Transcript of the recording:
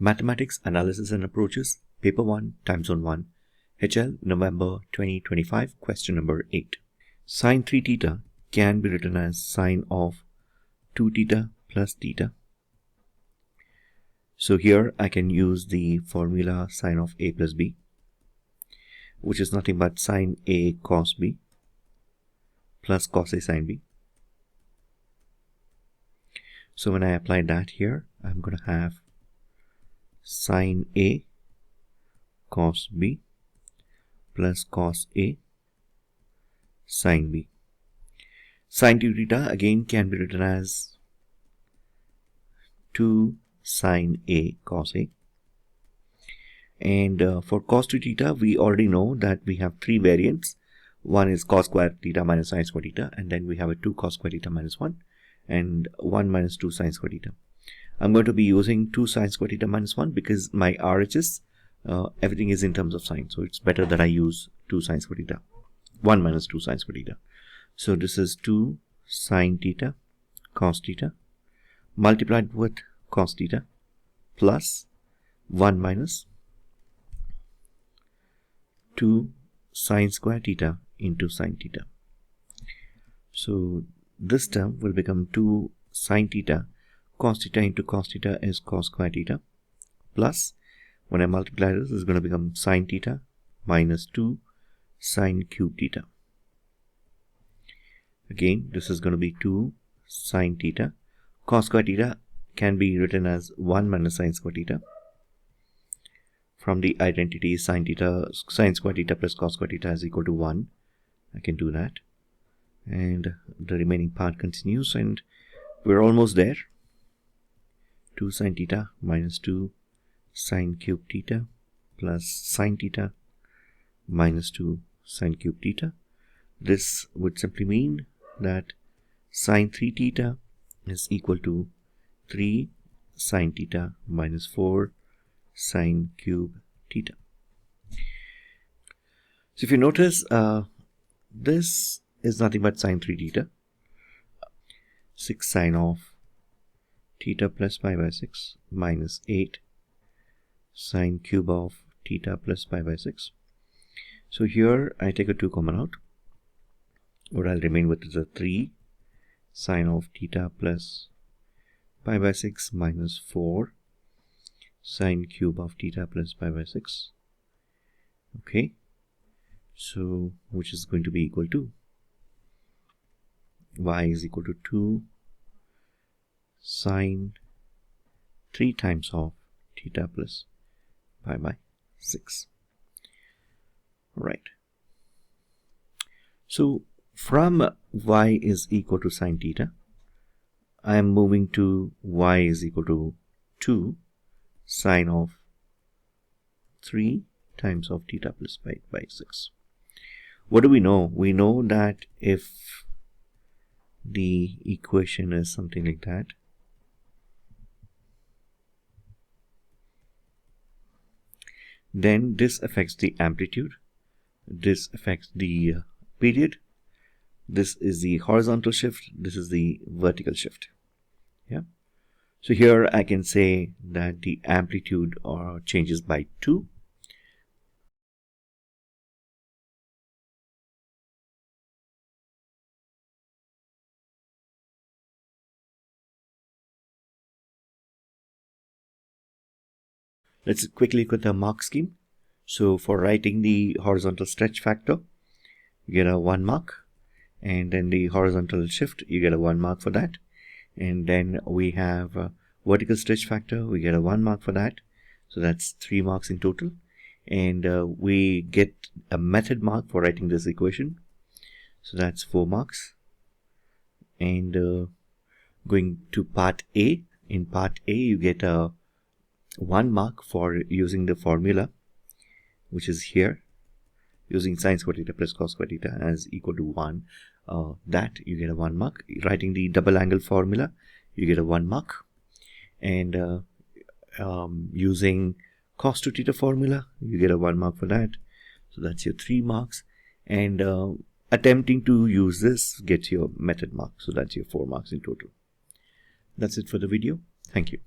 Mathematics, Analysis and Approaches, Paper 1, Timezone 1, HL, November 2025, question number 8. Sin 3 theta can be written as sine of 2 theta plus theta. So here I can use the formula sine of a plus b, which is nothing but sine a cos b plus cos a sine b. So when I apply that here, I'm going to have sine a cos b plus cos a sine b. Sin 2 theta again can be written as 2 sine a cos a. And for cos 2 theta, we already know that we have three variants. One is cos square theta minus sine square theta, and then we have a 2 cos square theta minus 1 and 1 minus 2 sine square theta. I'm going to be using 2 sine square theta minus 1 because my RHS, everything is in terms of sine. So it's better that I use 2 sine square theta, 1 minus 2 sine square theta. So this is 2 sine theta cos theta multiplied with cos theta plus 1 minus 2 sine square theta into sine theta. So this term will become 2 sine theta cos theta into cos theta is cos square theta plus, when I multiply this, is going to become sine theta minus 2 sine cube theta. Again, this is going to be 2 sine theta. Cos square theta can be written as 1 minus sine square theta. From the identity sine square theta plus cos square theta is equal to 1. I can do that. And the remaining part continues, and we're almost there. 2 sine theta minus 2 sine cube theta plus sine theta minus 2 sine cube theta. This would simply mean that sine 3 theta is equal to 3 sine theta minus 4 sine cube theta. So if you notice, this is nothing but sine 3 theta. 6 sine of theta plus pi by 6 minus 8 sine cube of theta plus pi by 6. So here I take a 2 common out. What I'll remain with is a 3 sine of theta plus pi by 6 minus 4 sine cube of theta plus pi by 6. Okay, so which is going to be equal to y is equal to 2 sine 3 times of theta plus pi by 6. Right. So from y is equal to sine theta, I am moving to y is equal to 2 sine of 3 times of theta plus pi by 6. What do we know? We know that if the equation is something like that, then this affects the amplitude, this affects the period, this is the horizontal shift, this is the vertical shift. Yeah. So here I can say that the amplitude changes by 2. Let's quickly look at the mark scheme. So for writing the horizontal stretch factor, you get a 1 mark, and then the horizontal shift, you get a 1 mark for that. And then we have a vertical stretch factor, we get a 1 mark for that. So that's 3 marks in total. And we get a method mark for writing this equation. So that's 4 marks. And going to part A, in part A you get a 1 mark for using the formula, which is here, using sine square theta plus cos square theta as equal to 1. That you get a 1 mark. Writing the double angle formula, you get a 1 mark. And using cos 2 theta formula, you get a 1 mark for that. So that's your 3 marks. And attempting to use this gets your method mark. So that's your 4 marks in total. That's it for the video. Thank you.